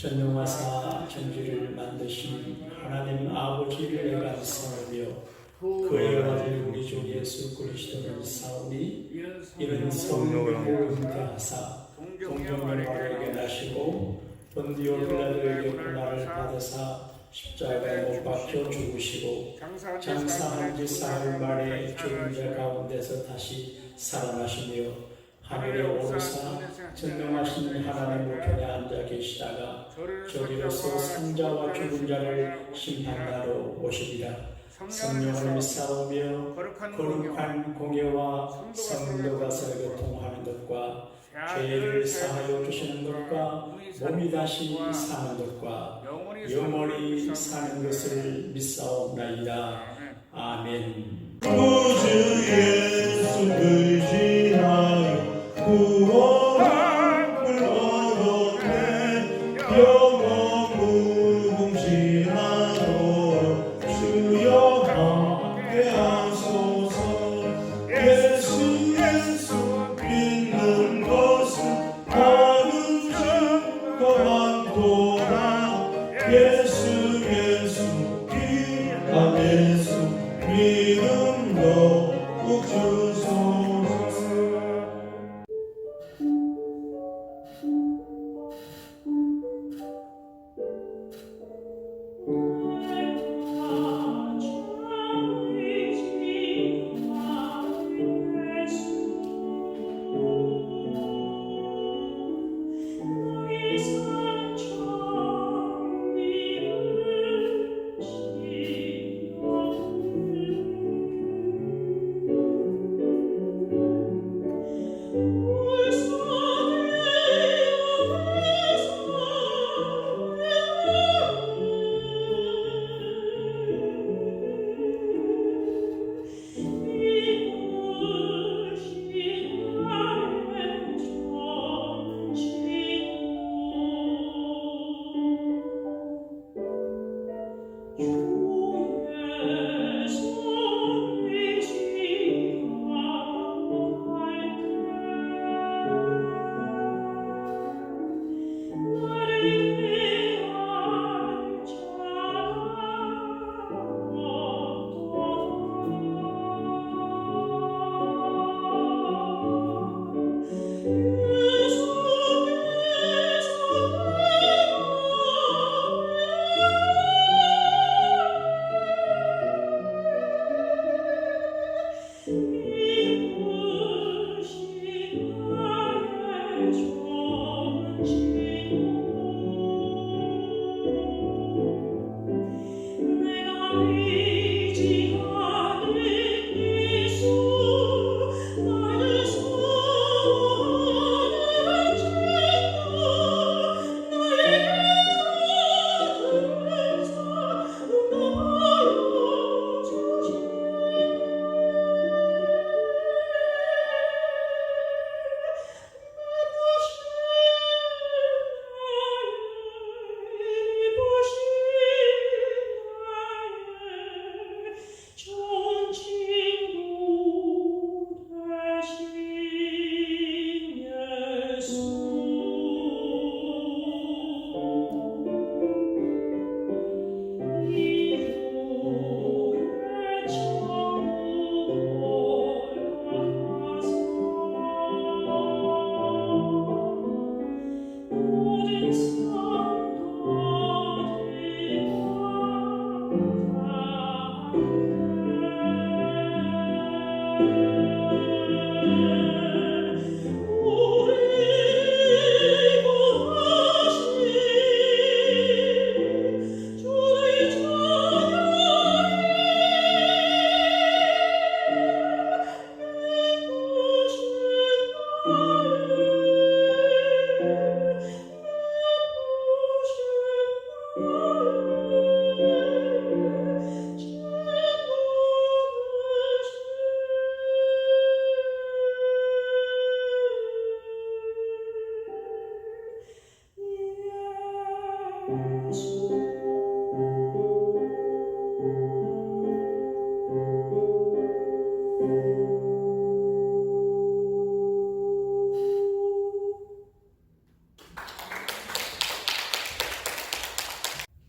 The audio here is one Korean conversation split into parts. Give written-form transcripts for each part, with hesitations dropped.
전능하사 천지를 만드신 하나님 아버지를 감사하며 그의 아들 우리 주 예수 그리스도를 사오니 이런 성령을 잉태하사 동정녀에게 나시고 본디오 빌라도에게 고난을 받으사 십자가에 못 박혀 죽으시고 장사한 지 사흘 만에 죽은 자 가운데서 다시 살아나시며 하늘에 오르사 전능하신 하나님 우편에 앉아 계시다가 저리로서 산자와 죽은 자를 심판하러 오시리라. 성령을 믿사오며 거룩한 공예와 성도가 설교통하는 것과 죄를 사하여 주시는 것과 몸이 다시 사는 것과 영원히 사는 것을 믿사옵나이다. 아멘. 구주 예수를 지하여 구원함을 얻었네. 영원 무궁시하도록 주여 함께하소서. 예수 믿는 것은 바른 증거 같도다. 예수 귀한 예수 믿음로 꼭 주소서.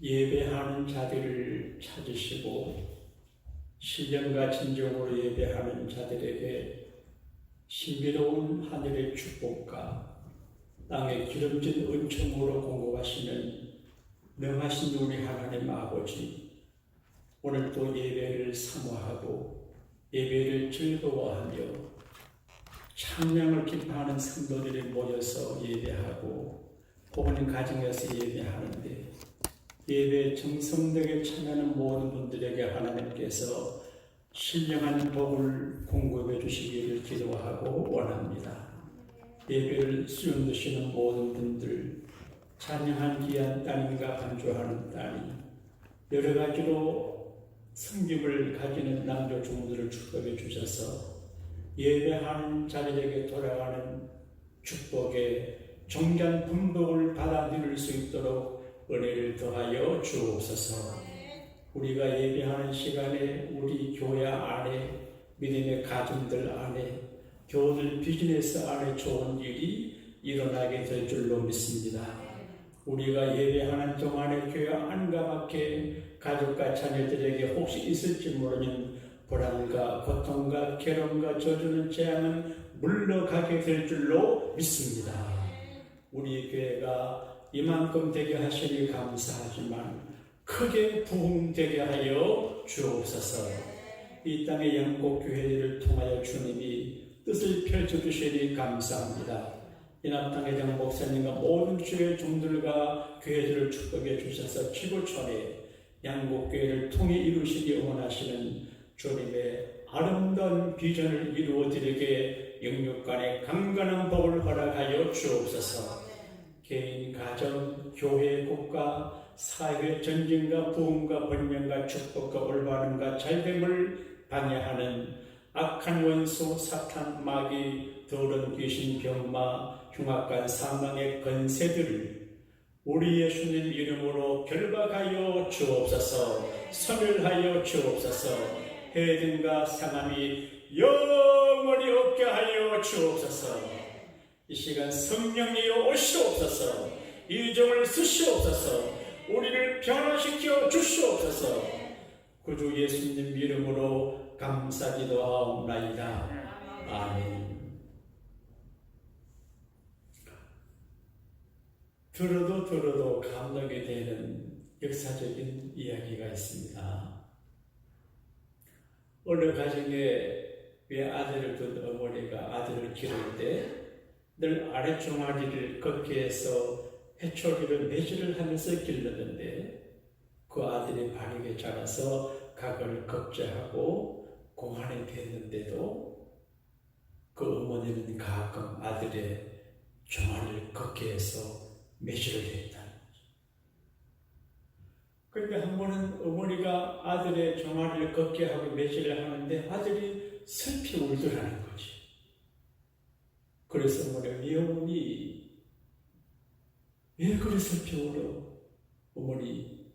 예배하는 자들을 찾으시고 신령과 진정으로 예배하는 자들에게 신비로운 하늘의 축복과 땅의 기름진 은총으로 공급하시는 능하신 우리 하나님 아버지, 오늘도 예배를 사모하고 예배를 즐거워하며 찬양을 기뻐하는 성도들이 모여서 예배하고 혹은 가정에서 예배하는데 예배에 정성되게 참여하는 모든 분들에게 하나님께서 신령한 복을 공급해 주시기를 기도하고 원합니다. 예배를 수용되시는 모든 분들, 찬양한 귀한 따님과 반주하는 따님, 여러 가지로 섬김을 가지는 남녀 종들을 축복해 주셔서 예배하는 자들에게 돌아가는 축복의 정결한 분복을 받아들일 수 있도록 은혜를 더하여 주옵소서. 우리가 예배하는 시간에 우리 교회 안에, 믿음의 가정들 안에, 교우들 비즈니스 안에 좋은 일이 일어나게 될 줄로 믿습니다. 우리가 예배하는 동안에 교회 안과 밖에 가족과 자녀들에게 혹시 있을지 모르는 불안과 고통과 괴로움과 저주는 재앙은 물러가게 될 줄로 믿습니다. 우리 교회가 이만큼 되게 하시니 감사하지만 크게 부흥되게 하여 주옵소서. 이 땅의 영국 교회를 통하여 주님이 뜻을 펼쳐주시니 감사합니다. 이납당의 장 목사님과 모든 주의 종들과 교회들을 축복해 주셔서 지구촌에 양국교회를 통해 이루시기 원하시는 주님의 아름다운 비전을 이루어드리게 영육간의 강건한 복을 허락하여 주옵소서. 개인, 가정, 교회, 국가, 사회, 전쟁과 부흥과 번영과 축복과 올바름과 잘됨을 방해하는 악한 원수, 사탄, 마귀, 더러운 귀신, 병마, 흉악한 사망의 권세들을 우리 예수님 이름으로 결박하여 주옵소서. 소멸하여 주옵소서. 해등과 상함이 영원히 없게 하여 주옵소서. 이 시간 성령이여 오시옵소서. 이 종을 쓰시옵소서. 우리를 변화시켜 주시옵소서. 구주 예수님 이름으로 감사기도하옵나이다. 아멘. 들어도 감동이 되는 역사적인 이야기가 있습니다. 어느 가정에 아들을 둔 어머니가 아들을 기를 때 늘 아랫종아리를 걷게 해서 해초리를 매질을 하면서 길렀는데 그 아들이 바르게 자라서 각을 걱정하고 고안이 됐는데도 그 어머니는 가끔 아들의 종아리를 걷게 해서 매질을 했다는 거죠. 그런데 한 번은 어머니가 아들의 종아리를 걷게 하고 매질을 하는데 아들이 슬피 울더라는 거지. 그래서 어머니가 어머니 왜 그리 슬피 울어? 어머니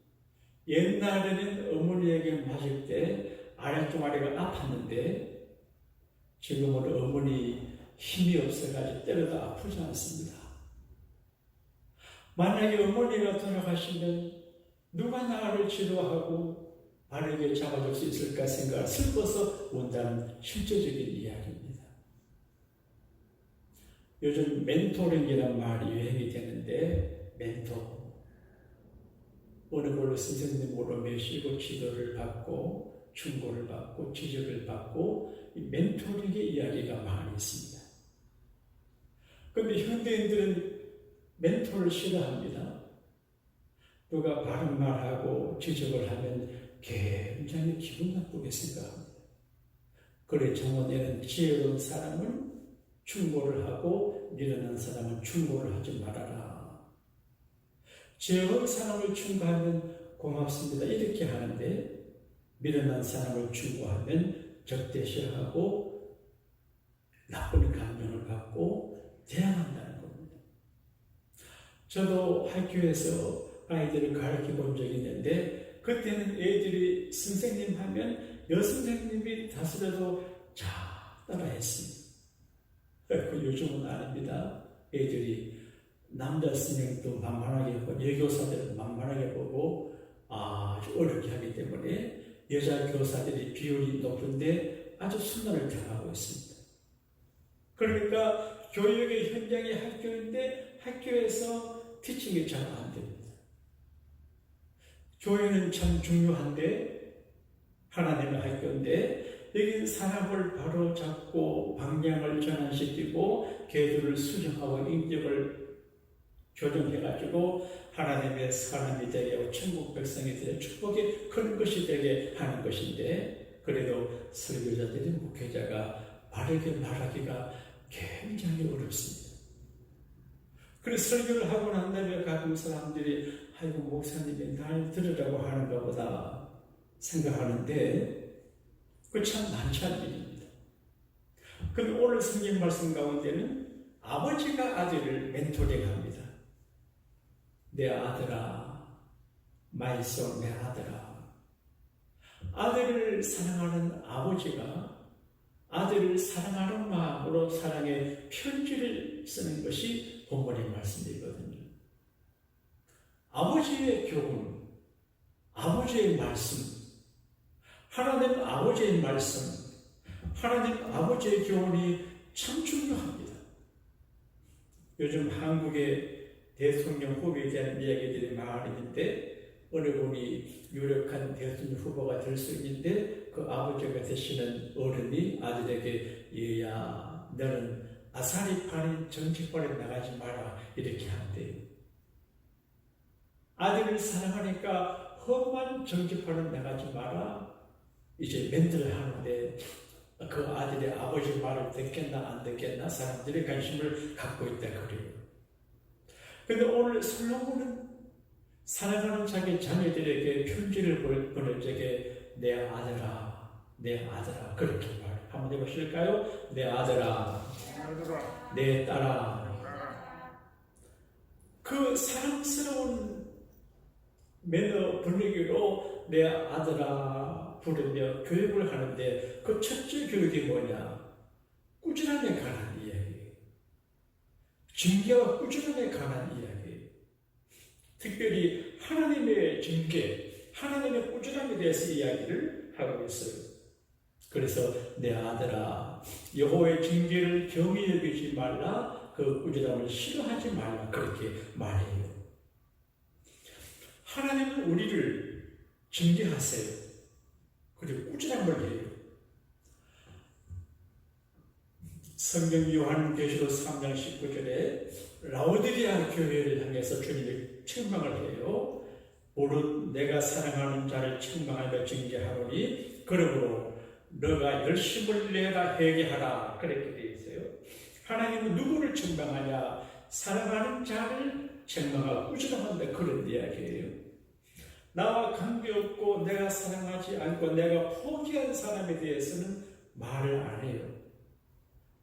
옛날에는 어머니에게 맞을 때 아랫종아리가 아팠는데 지금은 어머니 힘이 없어가지고 때려도 아프지 않습니다. 만약에 어머니가 돌아가시면 누가 나를 치료하고 바르게 잡아줄 수 있을까 생각 슬퍼서 온다는 실제적인 이야기입니다. 요즘 멘토링이라는 말이 유행이 되는데 멘토 어느 걸로 선생님으로 모시고 지도를 받고 충고를 받고 지적을 받고 이 멘토링의 이야기가 많이 있습니다. 그런데 현대인들은 멘토를 싫어합니다. 누가 바른 말하고 지적을 하면 굉장히 기분 나쁘게 생각합니다. 그래 정원에는 지혜로운 사람은 충고를 하고 미련한 사람은 충고를 하지 말아라. 지혜로운 사람을 충고하면 고맙습니다 이렇게 하는데 미련한 사람을 충고하면 적대시하고 나쁜 감정을 갖고 대항한다는 겁니다. 저도 학교에서 아이들을 가르쳐 본 적이 있는데 그때는 애들이 선생님 하면 여선생님이 다스려도 잘 따라했습니다. 그 요즘은 아닙니다. 애들이 남자 스님도 만만하게 보고 여교사들은 만만하게 보고 아주 어렵게 하기 때문에 여자 교사들이 비율이 높은데 아주 순환을 당하고 있습니다. 그러니까 교육의 현장이 학교인데 학교에서 티칭이 잘 안 됩니다. 교회는 참 중요한데 하나님의 학교인데 여기 사람을 바로 잡고 방향을 전환시키고 계도를 수정하고 인격을 교정해가지고 하나님의 사람이 되게 천국 백성이 되게 축복이 큰 것이 되게 하는 것인데 그래도 설교자들이 목회자가 바르게 말하기가 굉장히 어렵습니다. 그래서 설교를 하고 난 다음에 가끔 사람들이 아이고 목사님이 날 들으라고 하는 것보다 생각하는데 그 참 많지 않은 일입니다. 그런데 오늘 성경 말씀 가운데는 아버지가 아들을 멘토링합니다. 내 아들아, my son, 내 아들아. 아들을 사랑하는 아버지가 아들을 사랑하는 마음으로 사랑의 편지를 쓰는 것이 본문의 말씀이거든요. 아버지의 교훈, 아버지의 말씀, 하나님 아버지의 말씀, 하나님 아버지의 교훈이 참 중요합니다. 요즘 한국의 대통령 후보에 대한 이야기들이 많이 있는데 어느 분이 유력한 대통령 후보가 될 수 있는데 그 아버지가 되시는 어른이 아들에게 얘야 너는 아사리 파는 정치권에 나가지 마라 이렇게 한대요. 아들을 사랑하니까 험한 정치판에 나가지 마라 이제 멘트를 하는데 그 아들의 아버지 말을 듣겠나 안 듣겠나 사람들이 관심을 갖고 있다 그래요. 그런데 오늘 솔로몬은 사랑하는 자기 자녀들에게 편지를 보낼 적에 내 아들아, 내 아들아 그렇게 말해요. 한번 해보실까요? 내 아들아, 내 딸아. 그 사랑스러운 매너 분위기로 내 아들아 부르며 교육을 하는데 그 첫째 교육이 뭐냐? 꾸준함에 관한 이야기. 징계와 꾸준함에 관한 이야기. 특별히 하나님의 징계, 하나님의 꾸준함에 대해서 이야기를 하고 있어요. 그래서 내 아들아, 여호와의 징계를 경히 여기지 말라, 그 꾸준함을 싫어하지 말라 그렇게 말해요. 하나님은 우리를 징계하세요. 그리고 꾸준함을 해요. 성경 요한계시록 3장 19절에 라오디게아 교회를 향해서 주님이 책망을 해요. 오늘 내가 사랑하는 자를 책망하며 징계하노니 그러므로 너가 열심을 내라 회개하라 그렇게 되어 있어요. 하나님은 누구를 책망하냐? 사랑하는 자를 책망하고 꾸준함한다 그런 이야기예요. 나와 관계없고 내가 사랑하지 않고 내가 포기한 사람에 대해서는 말을 안 해요.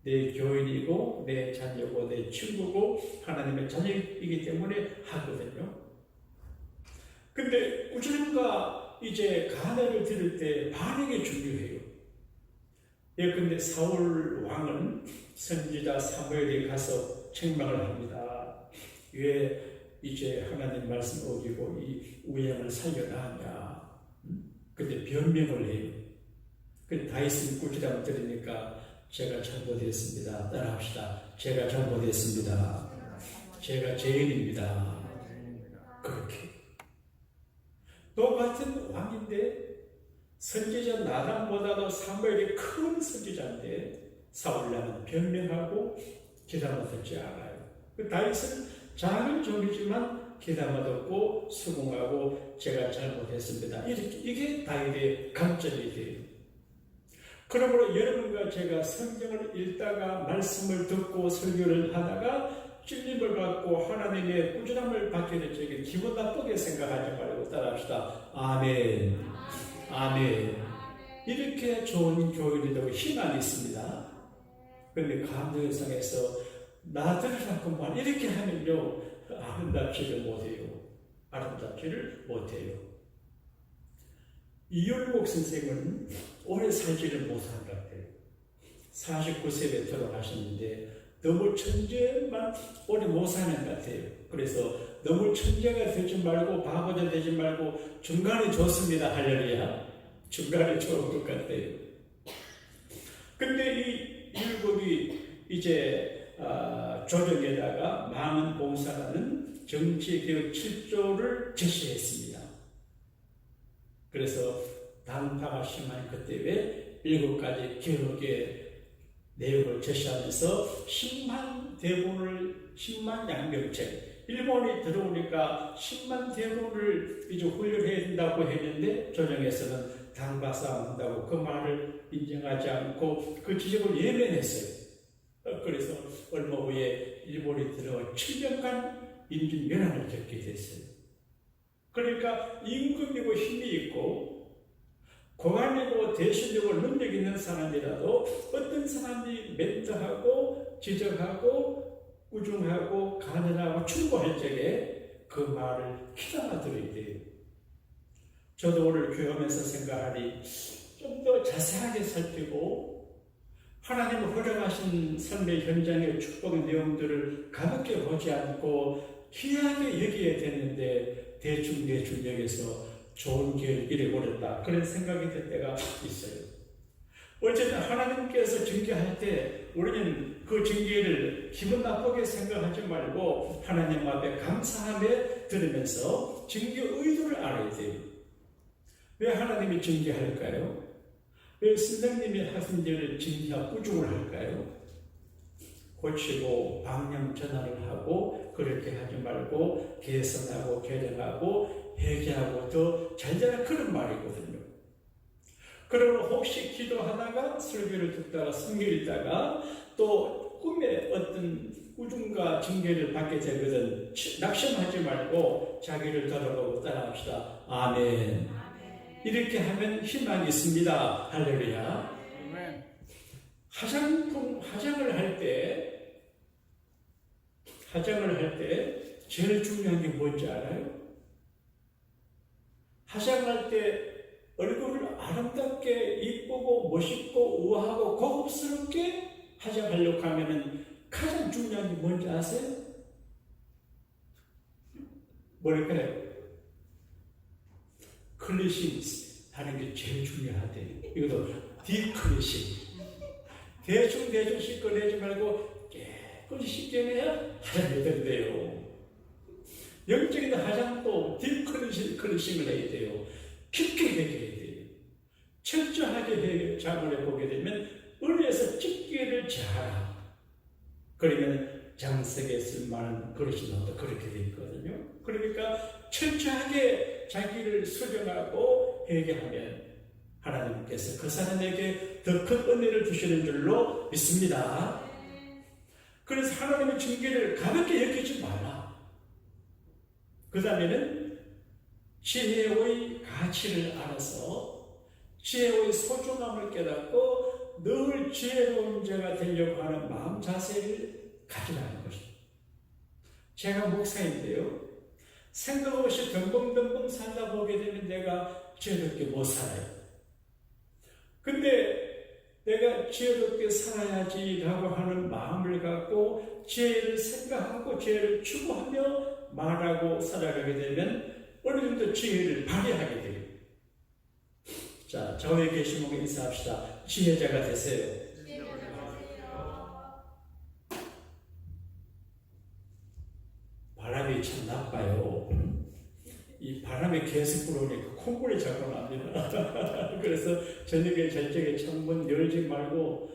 내 교인이고 내 자녀고 내 친구고 하나님의 자녀이기 때문에 하거든요. 근데 꾸준함과 이제 간언을 들을 때 반응이 중요해요. 예컨대 사울 왕은 선지자 사무엘에 가서 책망을 합니다. 왜 이제 하나님 말씀 어기고 이 우양을 살려나하냐. 근데 변명을 해요. 근데 다윗은 꾸준함을 들으니까 제가 잘못했습니다. 따라합시다. 제가 잘못했습니다. 제가 죄인입니다. 그렇게. 똑같은 왕인데 선지자 나단보다도 사무엘이 큰 선지자인데 사울왕은 변명하고 기다려 듣지 않아요. 다윗은 작은 종이지만 기다려 듣고 수긍하고 제가 잘못했습니다. 이게 다윗의 강점이 돼요. 그러므로 여러분과 제가 성경을 읽다가 말씀을 듣고 설교를 하다가 찔림을 받고 하나님의 꾸준함을 받게 될 적에 기분 나쁘게 생각하지 말고 따라합시다. 아멘. 아멘. 이렇게 좋은 교인이 되고 희망이 있습니다. 그런데 감동성에서 나들으라고 말 이렇게 하면요 아름답지를 못해요. 아름답지를 못해요. 이율복 선생은 오래 살지를 못한 것 같아요. 49세에 돌아가셨는데 너무 천재만 오래 못 사는 것 같아요. 그래서 너무 천재가 되지 말고 바보가 되지 말고 중간에 좋습니다. 할렐루야. 중간에 좋은 것 같아요. 근데 이 율법이 이제 조정에다가 많은 봉사라는 정치개혁 7조를 제시했습니다. 그래서 당파가 심한 그때 왜 7가지 개혁의 내용을 제시하면서 10만 양병책, 일본이 들어오니까 10만 대군을 이제 훈련해야 된다고 했는데 조정에서는 당파 싸움한다고 그 말을 인정하지 않고 그 지적을 예면했어요. 그래서 얼마 후에 일본이 들어와 7년간 인민연합을 겪게 됐어요. 그러니까 임금이고 힘이 있고 고관이고 대신되고 능력 있는 사람이라도 어떤 사람이 멘트하고 지적하고 우중하고 가난하고 충고할 적에 그 말을 귀담아 들어야 돼요. 저도 오늘 교회하면서 생각하니 좀 더 자세하게 살피고 하나님의 허락하신 삶의 현장의 축복의 내용들을 가볍게 보지 않고 귀하게 여겨야 되는데 대충 여기서 좋은 길 잃어버렸다 그런 생각이 들 때가 있어요. 어쨌든 하나님께서 징계할 때 우리는 그 징계를 기분 나쁘게 생각하지 말고 하나님 앞에 감사하며 들으면서 징계 의도를 알아야 돼요. 왜 하나님이 징계할까요? 왜 선생님이 하신 일을 징계하고 꾸중을 할까요? 고치고 방향 전환을 하고 그렇게 하지 말고 개선하고 개량하고 회개하고 더 잘되라 그런 말이거든요. 그러면 혹시 기도하다가 설교를 듣다가 성경 읽다가 또 꿈에 어떤 우중과 징계를 받게 되거든 낙심하지 말고 자기를 돌아보고 따라합시다. 아멘. 이렇게 하면 희망이 있습니다. 할렐루야. 화장을 할 때 제일 중요한 게 뭔지 알아요? 화장할 때 얼굴을 아름답게 이쁘고 멋있고 우아하고 고급스럽게 화장하려고 하면은 가장 중요한 게 뭔지 아세요? 뭘까요? 클리싱 하는 게 제일 중요하대. 이것도 딥클리싱. 대충 씻어내지 말고 깨끗이 씻겨내야 화장이 된대요. 영적인 화장도 딥클리싱을 해야 돼요. 깊게 해야 돼요. 철저하게 작업을 해보게 되면 은혜에서 집게를 잘하라. 그러면 장색에 쓸만한 그릇이 나온다. 그렇게 되어 있거든요. 그러니까 철저하게 자기를 수정하고 회개하면 하나님께서 그 사람에게 더 큰 은혜를 주시는 줄로 믿습니다. 그래서 하나님의 징계를 가볍게 여기지 말라. 그 다음에는 지혜의 가치를 알아서 지혜의 소중함을 깨닫고 늘 지혜로운 자가 되려고 하는 마음 자세를 가지라는 것입니다. 제가 목사인데요. 생각 없이 덤벙덤벙 살다 보게 되면 내가 지혜롭게 못 살아요. 근데 내가 지혜롭게 살아야지라고 하는 마음을 갖고 지혜를 생각하고 지혜를 추구하며 말하고 살아가게 되면 어느 정도 지혜를 발휘하게 돼요. 자, 저에 계신 분 인사합시다. 지혜자가 되세요. 바람이 참 나빠요. 이 바람이 계속 불어오니까 콧물이 자꾸 납니다. 그래서 저녁에 저쪽에 창문 열지 말고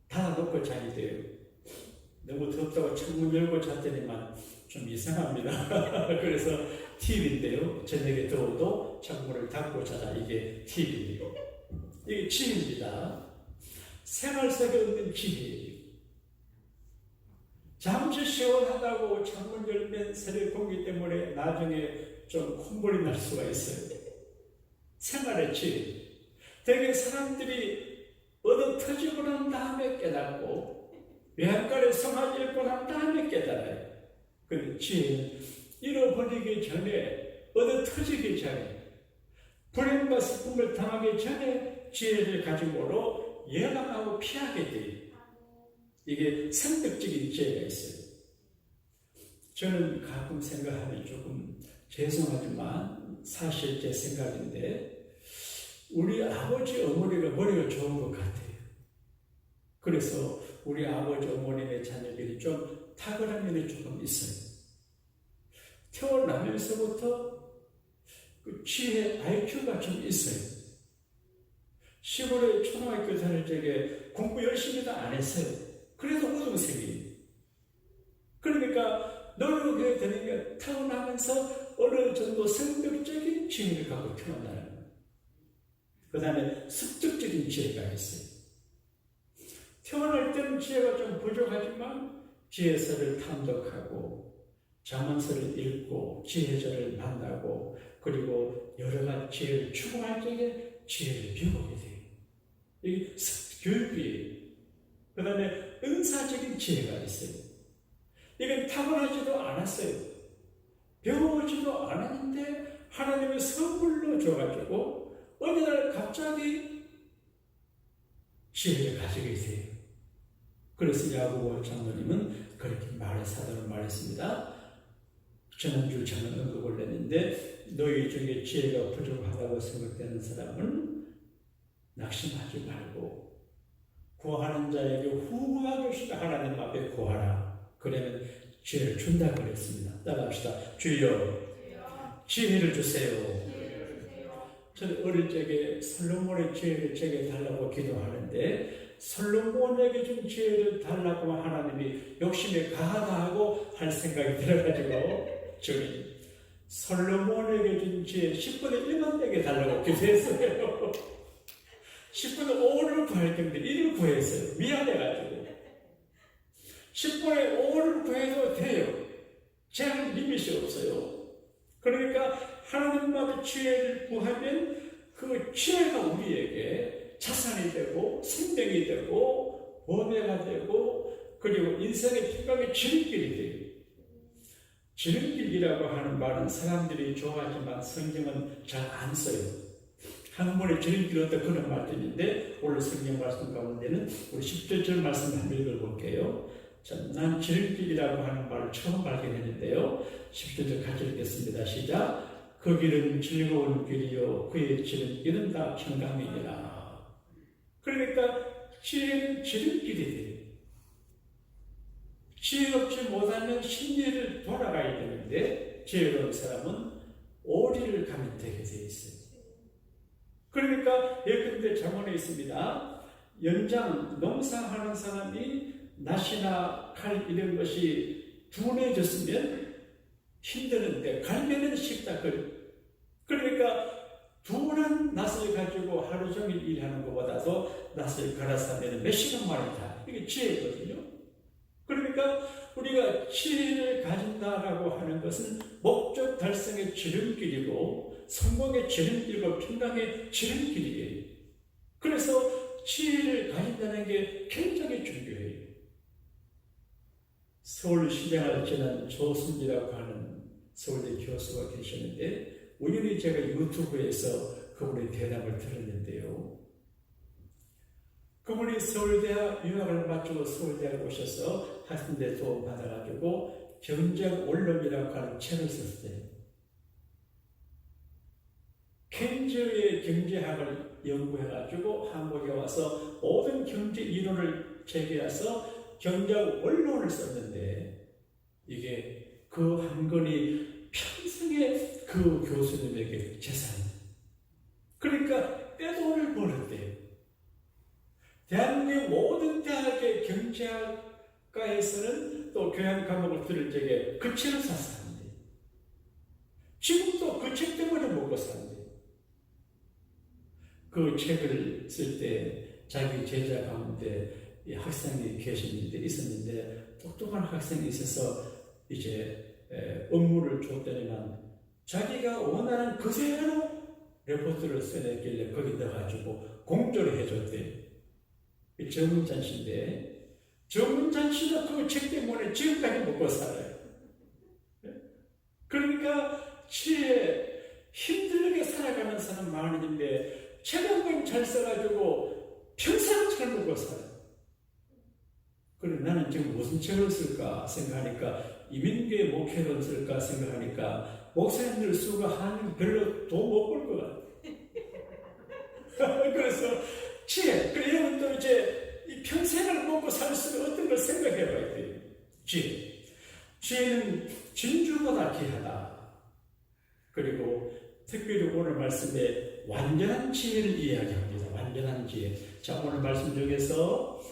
닫아놓고 자야 돼요. 너무 덥다고 창문 열고 잤더니만 좀 이상합니다. 그래서 팁인데요. 저녁에 더워도 창문을 닫고 자라. 이게 팁이에요. 이게 지혜입니다. 생활 속에 없는 지혜예요. 잠시 시원하다고 창문 열면 새벽 공기 때문에 나중에 좀 콧물이 날 수가 있어요. 생활의 지혜. 되게 사람들이 얻어 터지고 난 다음에 깨닫고 외양간에 성화지 읽고 난 다음에 깨달아요. 근데 지혜는 잃어버리기 전에 얻어 터지기 전에 불행과 슬픔을 당하기 전에 지혜를 가지고로 예방하고 피하게 돼요. 이게 선택적인 지혜가 있어요. 저는 가끔 생각하면 조금 죄송하지만 사실 제 생각인데 우리 아버지 어머니가 머리가 좋은 것 같아요. 그래서 우리 아버지 어머님의 자녀들이 좀 탁월한 면이 조금 있어요. 태어나면서부터 그 지혜 IQ가 좀 있어요. 시골에 초등학교 다닐 적에 공부 열심히도 안 했어요. 그래도 우등생이에요. 그러니까 노력해야 되는 게 타고나면서 어느 정도 성격적인 지혜를 갖고 태어나는 거예요. 그 다음에 습득적인 지혜가 있어요. 태어날 때는 지혜가 좀 부족하지만 지혜서를 탐독하고 잠언서를 읽고 지혜자를 만나고 그리고 여러 가지 지혜를 추구할 적에 지혜를 배우게 돼요. 이게 교육이에요. 그 다음에 은사적인 지혜가 있어요. 이건 타고나지도 않았어요. 배워오지도 않았는데 하나님의 선물로 줘가지고 어느 날 갑자기 지혜를 가지게 돼요. 그래서 야고보 장로님은 그렇게 사도로 말했습니다. 지난주 저는 언급을 했는데 너희 중에 지혜가 부족하다고 생각되는 사람은 낙심하지 말고 구하는 자에게 후구하듯이 하나님 앞에 구하라. 그러면 지혜를 준다 그랬습니다. 따라합시다. 주여 지혜를 주세요. 저는 어릴 적에 솔로몬의 지혜를 제게 달라고 기도하는데 솔로몬에게 준 지혜를 달라고 하나님이 욕심에 가하다 하고 할 생각이 들어가지고 저는 솔로몬에게 준 지혜 10분의 1만 내게 달라고 기도했어요. 10분의 5를 구할 텐데 1을 구했어요. 미안해가지고 10분의 5를 구해도 돼요. 제한 리밋이 없어요. 그러니까 하나님만의 지혜를 구하면 그 지혜가 우리에게 자산이 되고 생명이 되고 보배가 되고 그리고 인생의 평강의 지름길이 돼요. 지름길이라고 하는 말은 사람들이 좋아하지만 성경은 잘 안 써요. 한국말의 지름길은 어떤 그런 말들인데 오늘 성경 말씀 가운데는 우리 10절 말씀 한번 읽어볼게요. 자, 난 지름길이라고 하는 말을 처음 발견했는데요. 10절 같이 읽겠습니다. 시작. 그 길은 즐거운 길이요 그의 지름길은 다 평강이니라. 그러니까 지혜는 지름길이 돼요. 지혜 없지 못하면 심리를 돌아가야 되는데 지혜로운 사람은 오리를 가면 되게 돼 있어요. 그러니까 예컨대 잠언에 있습니다. 연장 농사하는 사람이 낫이나 칼 이런 것이 둔해졌으면 힘드는데 갈매는 쉽다. 그러니까 둔한 낫을 가지고 하루 종일 일하는 것보다도 낫을 갈아서 하면 몇 시간 만에 다. 이게 지혜거든요. 그러니까 우리가 지혜를 가진다라고 하는 것은 목적 달성의 지름길이고 성공의 지름길과 평강의 지름길이에요. 그래서 지혜를 가진다는 게 굉장히 중요해요. 서울시장을 지난 조순이라고 하는 서울대 교수가 계셨는데 우연히 제가 유튜브에서 그분의 대답을 들었는데요. 그분이 서울대학 유학을 마치고 서울대학에 오셔서 학생들 도움 받아가지고 경제학 원론이라고 하는 책을 썼어요. 켄즈의 경제학을 연구해가지고 한국에 와서 모든 경제 이론을 제기해서 경제학 원론을 썼는데 이게 그 한 권이 평생의 그 교수님에게 재산이에요. 그러니까 떼돈을 버는데요. 대한민국 모든 대학의 경제학과에서는 또 교양 과목을 들을 적에 그 책을 사서 하는데 지금도 그 책 때문에 먹고 사는데 그 책을 쓸 때 자기 제자 가운데 학생이 계셨는데 있었는데 똑똑한 학생이 있어서 이제 업무를 줬더니만 자기가 원하는 그대로 레포트를 써냈길래 거기 넣어가지고 공조를 해줬대요. 정문찬 씨인데 정문찬 씨도 그 책 때문에 지금까지 먹고 살아요. 그러니까 지혜 힘들게 살아가는 사람 많은데 책 한 권 잘 써가지고 평생 잘 먹고 살아요. 그래 나는 지금 무슨 책을 쓸까 생각하니까 이민교회 목회론 쓸까 생각하니까 목사님들 수가 한 별로 돈 못 벌 것 같아. 그래서 지혜, 그래 여러분도 이제 이 평생을 먹고 살 수 있는 어떤 걸 생각해 봐야 돼요. 지혜. 지혜는 진주보다 귀하다. 그리고 특별히 오늘 말씀에 완전한 지혜를 이야기합니다. 완전한 지혜. 자, 오늘 말씀 중에서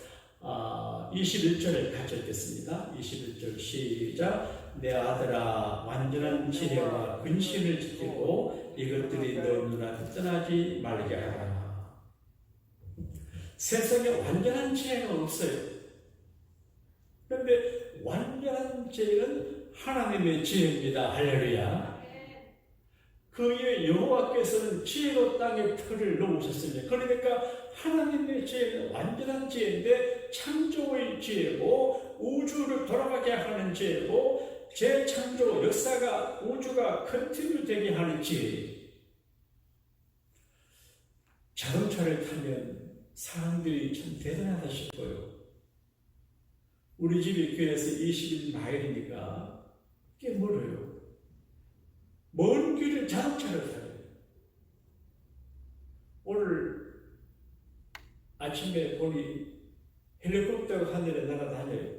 21절을 같이 읽겠습니다. 21절 시작. 내 아들아, 완전한 지혜와 근신을 지키고 이것들이 너 눈앞에 떠나지 말게 하라. 세상에 완전한 지혜가 없어요. 그런데 완전한 지혜는 하나님의 지혜입니다. 할렐루야. 그의 여호와께서는 지혜로 땅에 틀을 놓으셨습니다. 그러니까 하나님의 지혜는 완전한 지혜인데 창조의 지혜고 우주를 돌아가게 하는 지혜고 재창조 역사가 우주가 컨티뉴 되게 하는 지혜. 자동차를 타면 사람들이 참 대단하다 싶어요. 우리 집이 교회에서 21마일이니까 꽤 멀어요. 먼 길을 자동차를 타요. 오늘 아침에 보니 헬리콥터가 하늘에 날아다녀요.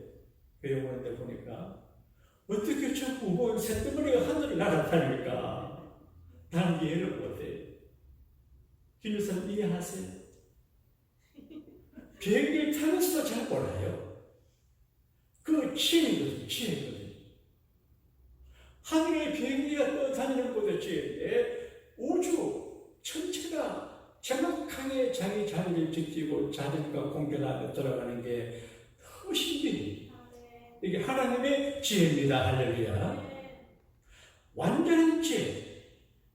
교회 오는데 보니까 어떻게 자꾸 뭐 새덩어리가 하늘에 날아다니까 나는 이해를 못해요. 김유선 이해하세요? 비행기를 타면서도 잘 몰라요. 그 지혜거든요. 지혜거든요. 하늘에 비행기가 떠다니는 것도 지혜인데 우주 전체가 정확하게 자기 자리를 지키고 자전과 공변 안에 돌아가는 게 너무 신기해요. 이게 하나님의 지혜입니다. 할렐루야. 완전한 지혜.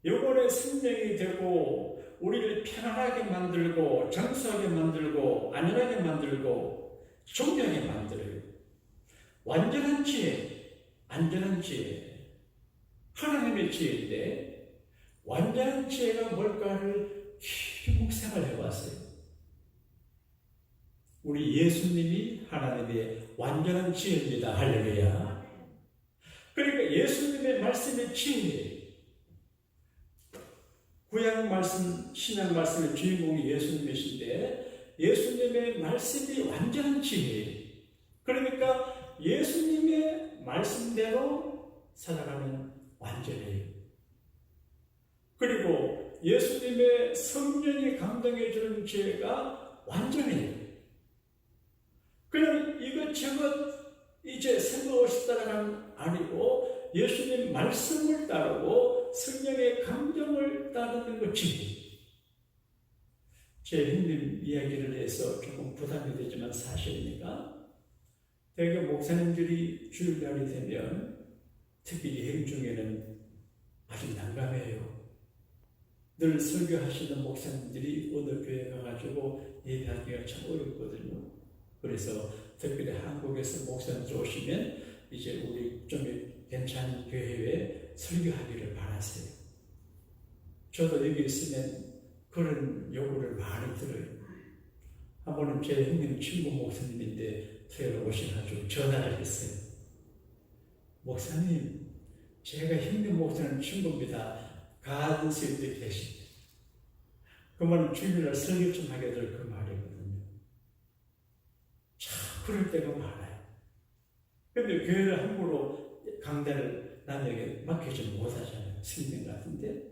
영혼의 생명이 되고 우리를 편안하게 만들고 정수하게 만들고 안전하게 만들고 존경하게 만들어요. 완전한 지혜, 안전한 지혜. 하나님의 지혜인데 완전한 지혜가 뭘까를 깊이 묵상을 해봤어요. 우리 예수님이 하나님의 완전한 지혜입니다. 할렐루야. 그러니까 예수님의 말씀의 지혜. 구약 말씀, 신약 말씀의 주인공이 예수님이신데 예수님의 말씀이 완전한 지혜. 그러니까 예수님의 말씀대로 살아가는 완전해요. 그리고 예수님의 성령이 감동해 주는 지혜가 완전해요. 그럼 이것저것 이제 생각 없이 따라가는 아니고 예수님 말씀을 따르고 성령의 감정을 따르는 것이 제 힘든 이야기를 해서 조금 부담이 되지만 사실입니다. 대개 목사님들이 주일날이 되면 특히 여행 중에는 아주 난감해요. 늘 설교하시는 목사님들이 어느 교회 가가지고 예배하기가 참 어렵거든요. 그래서 특별히 한국에서 목사님들 오시면 이제 우리 좀 괜찮은 교회에 설교하기를 바라세요. 저도 여기 있으면 그런 요구를 많이 들어요. 한 번은 제 형님 친구 목사님인데 교회에 오셔가지고 전화를 했어요. 목사님, 제가 형님 목사님 친구입니다. 가든스에 계십니다. 그 말은 주일날 설교 좀 하게 될 그 말이거든요. 참 그럴 때가 많아요. 근데 교회를 함부로 강단을 남에게 맡기지 못하잖아요. 승진 같은데.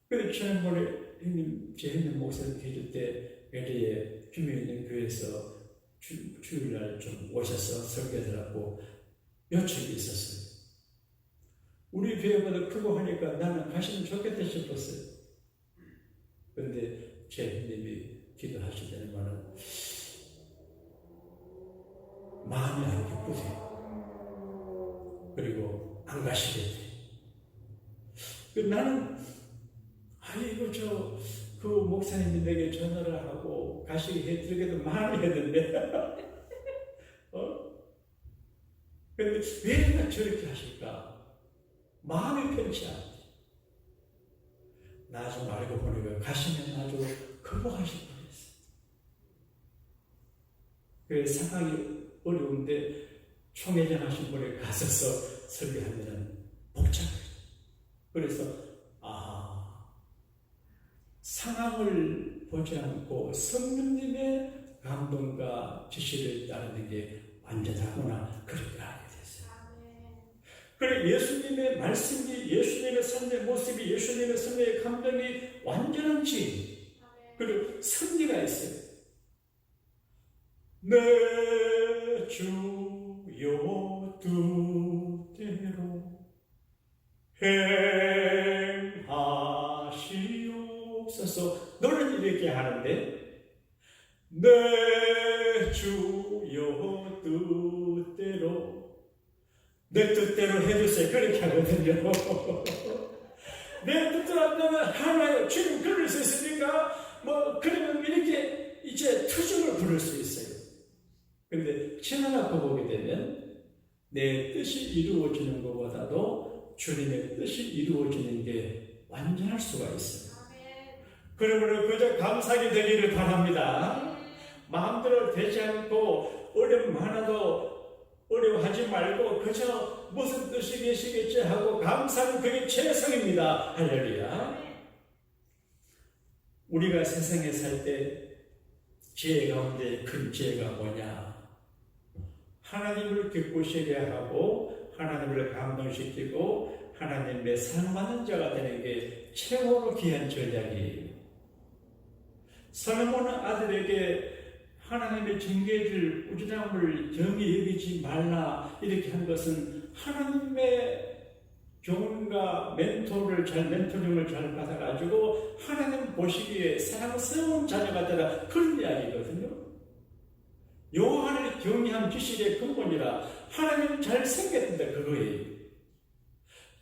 근데 지난번에 형님, 제 형님 목사님 계실 때 LA에 규모 있는 교회에서 주일날 좀 오셔서 설교하더라고 요청이 있었어요. 우리 교회보다 크고 하니까 나는 가시면 좋겠다 싶었어요. 그런데 제 형님이 기도하시다는 말은 마음이 안 기쁘세요. 그리고 안 가시겠대. 나는 아이고 그 목사님이 내게 전화를 하고 가시게 해드리게도 많이 했는데 근데 왜 내가 저렇게 하실까? 마음이 편치 않대. 나중 알고 보니까 가시면 아주 거부하실 뻔했어. 그 상황이 어려운데 총회장 하신 분에 가서서 설교하면 복잡해요. 그래서 상황을 보지 않고 성령님의 감동과 지시를 따르는 게 완전하구나, 그렇게 알게 됐어요. 그래, 예수님의 말씀이, 예수님의 삶의 모습이, 예수님의 삶의 감동이 완전한지, 그리고 승리가 있어요. 내 주여 뜻대로 행하시옵소서. 노래는 이렇게 하는데, 내 주여 뜻대로, 내 뜻대로 해주세요, 그렇게 하거든요. 내 뜻대로 한다면 하나요, 주님 그럴 수 있습니까? 그러면 이렇게 이제 투정을 부를 수 있어요. 그런데 지나가고 보게 되면 내 뜻이 이루어지는 것보다도 주님의 뜻이 이루어지는 게 완전할 수가 있어요. 그러므로 그저 감사하게 되기를 바랍니다. 마음대로 되지 않고 어려움 하나도 어려워하지 말고 그저 무슨 뜻이 계시겠지 하고 감사하는 그게 최선입니다. 할렐루야. 우리가 세상에 살 때 지혜 가운데 큰 지혜가 뭐냐? 하나님을 기쁘시게 하고 하나님을 감동시키고 하나님의 사랑받는 자가 되는 게 최고로 귀한 전략이에요. 솔로몬은 아들에게 하나님의 징계를 우주장을 정히 여기지 말라 이렇게 한 것은 하나님의 교훈과 멘토링을 잘 받아가지고 하나님 보시기에 사랑스러운 자녀가 되라, 그런 이야기거든요. 여호와를 경외함 지식의 근본이라 하나님 잘생겼다, 그거예요.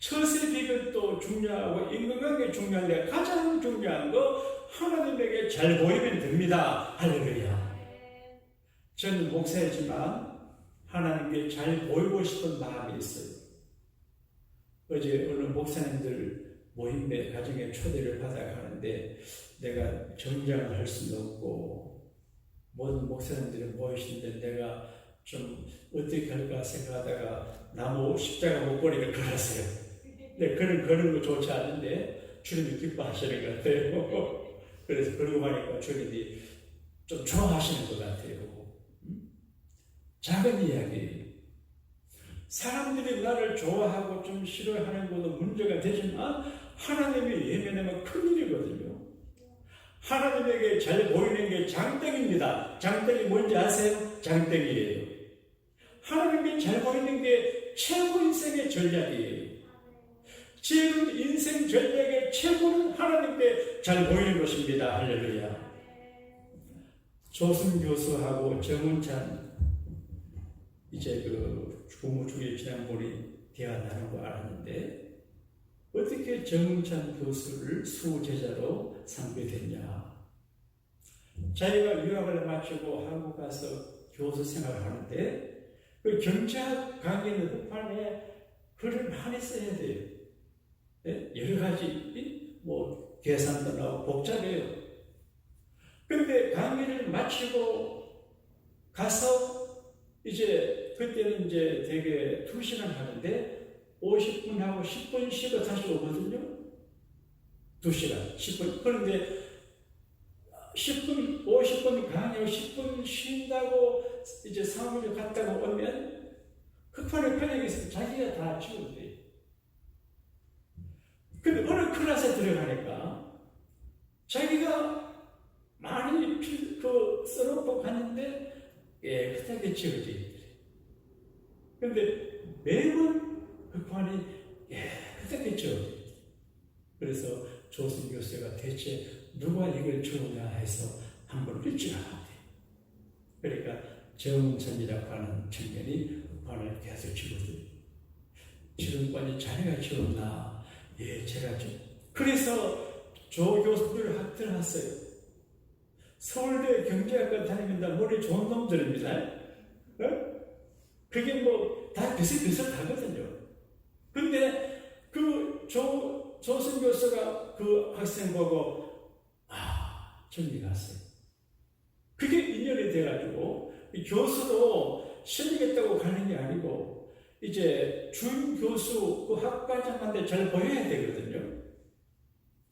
처세 비결도 중요하고 인간관계 중요한데 가장 중요한 거 하나님에게 잘 보이면 됩니다. 할렐루야. 저는 목사이지만 하나님께 잘 보이고 싶은 마음이 있어요. 어제 어느 목사님들 모임에 가정에 초대를 받아가는데 내가 정장을 할 수는 없고 모든 목사님들이 모이시는데 내가 좀 어떻게 할까 생각하다가 나무 십자가 목걸이를 걸었어요. 근데 그런 거 좋지 않은데 주님이 기뻐하시는 것 같아요. 그래서 그러고 가니까 주님이 좀 좋아하시는 것 같아요. 작은 이야기예요. 사람들이 나를 좋아하고 좀 싫어하는 것도 문제가 되지만 하나님이 예면하면 큰일이거든요. 하나님에게 잘 보이는 게 장땡입니다. 장땡이 뭔지 아세요? 장땡이에요. 하나님께 잘 보이는 게 최고 인생의 전략이에요. 지금 인생 전략의 최고는 하나님께 잘 보이는 것입니다. 할렐루야. 조승 교수하고 정은찬 이제 그 고무중에 지난번에 대화 나눈 거 알았는데 어떻게 정은찬 교수를 수제자로 삼게 됐냐? 자기가 유학을 마치고 한국 가서 교수 생활을 하는데 그 경제학 강의는 후반에 글을 많이 써야 돼요. 네? 여러 가지 계산도 나오고 복잡해요. 그런데 강의를 마치고 가서 이제 그때는 이제 되게 2시간 하는데 50분 하고 10분 쉬고 다시 오거든요. 2시간, 10분. 그런데 10분, 50분 강의하고 10분 쉰다고 이제 사무실 갔다가 오면 급하게 편하게 자기가 다 치우는데. 근데 어느 클래스에 들어가니까 자기가 많이 써놓고 갔는데 깨끗하게 지어지더래. 근데 매번 그 판이 깨끗하게 지어지더래. 그래서 조승 교수가 대체 누가 이걸 지었냐 해서 한번 일찍하는데, 그러니까 정은찬이라고 하는 청년이 그 판을 계속 지거든요. 지금까지 자네가 지었나? 예, 제가 좀. 그래서 조 교수들 들어갔어요. 서울대 경제학과 다니면서 머리 좋은 놈들입니다. 그게 다 비슷비슷하거든요. 근데 그 조승 교수가 그 학생 보고 정리 갔어요. 그게 인연이 돼가지고 이 교수도 실력있다고 가는 게 아니고 이제 준 교수 그 학과장한테 잘 보여야 되거든요.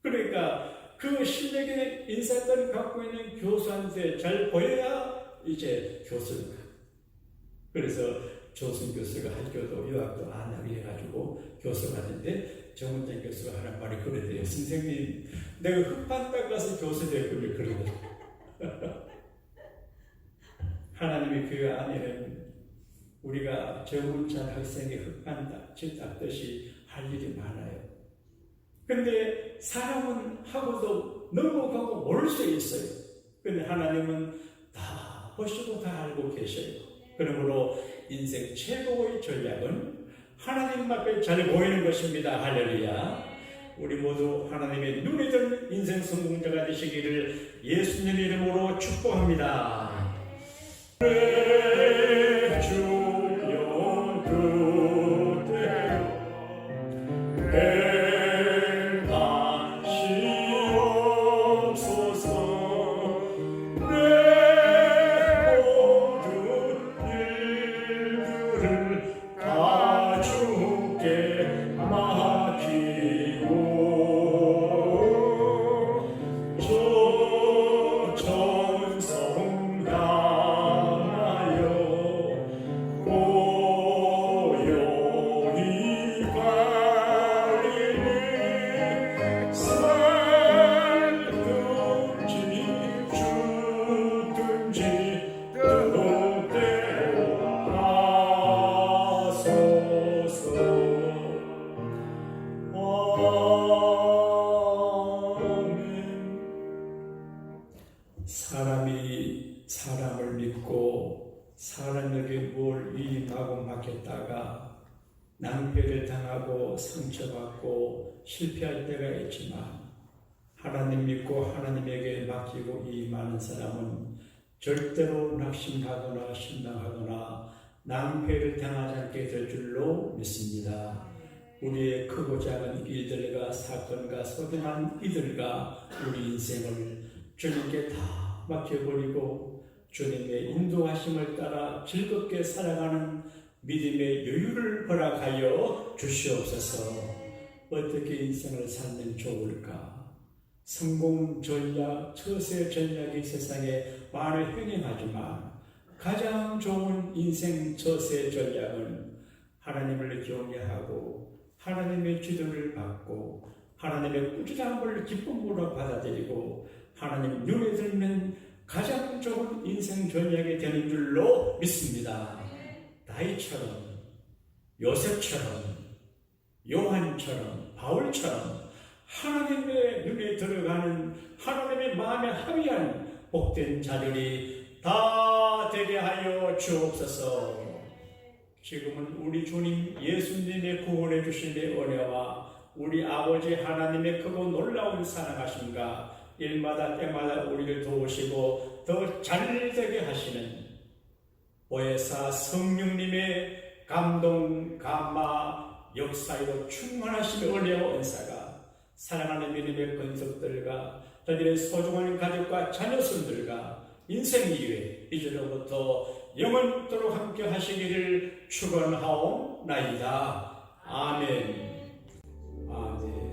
그러니까 그 실력의 인사권을 갖고 있는 교수한테 잘 보여야 이제 교수가. 그래서 조순 교수가 학교도 유학도 안 하게 해가지고 교수가 됐는데 정운장 교수가 하는 말이 그러대요. 선생님, 내가 흑판 닦아서 교수 됐군요. 그러더라고요. 하나님의 그 안에는 우리가 정운찬 학생의 흑판 닦듯이 할 일이 많아요. 근데 사람은 하고도 넘어가고 모를 수 있어요. 근데 하나님은 다 보시고 다 알고 계셔요. 그러므로 인생 최고의 전략은 하나님 앞에 잘 보이는 것입니다. 할렐루야. 우리 모두 하나님의 눈에 든 인생 성공자가 되시기를 예수님 이름으로 축복합니다. 주여 그대여 사람이 사람을 믿고 사람에게 뭘 위임하고 맡겼다가 낭패를 당하고 상처받고 실패할 때가 있지만 하나님 믿고 하나님에게 맡기고 위임하는 사람은 절대로 낙심하거나 실망하거나 낭패를 당하지 않게 될 줄로 믿습니다. 우리의 크고 작은 일들과 사건과 소중한 이들과 우리 인생을 주님께 다 맡겨버리고 주님의 인도하심을 따라 즐겁게 살아가는 믿음의 여유를 허락하여 주시옵소서. 어떻게 인생을 살면 좋을까? 성공 전략, 처세 전략이 세상에 많이 행행하지만 가장 좋은 인생 처세 전략은 하나님을 경외하고 하나님의 지도를 받고 하나님의 꾸준함을 기쁨으로 받아들이고 하나님 눈에 들면 가장 좋은 인생 전략이 되는 줄로 믿습니다. 다윗처럼, 요셉처럼, 요한처럼, 바울처럼 하나님의 눈에 들어가는 하나님의 마음에 합의한 복된 자들이 다 되게 하여 주옵소서. 지금은 우리 주님 예수님의 구원해 주심의 은혜와 우리 아버지 하나님의 크고 놀라운 사랑하심과 일마다 때마다 우리를 도우시고 더 잘되게 하시는 보혜사 성령님의 감동, 감화, 역사로 충만하심의 은혜와 은사가 사랑하는 믿음의 권속들과 저들의 소중한 가족과 자녀손들과 인생 이외 이제로부터 영원토록 함께 하시기를 축원하옵나이다. 아멘. 아멘.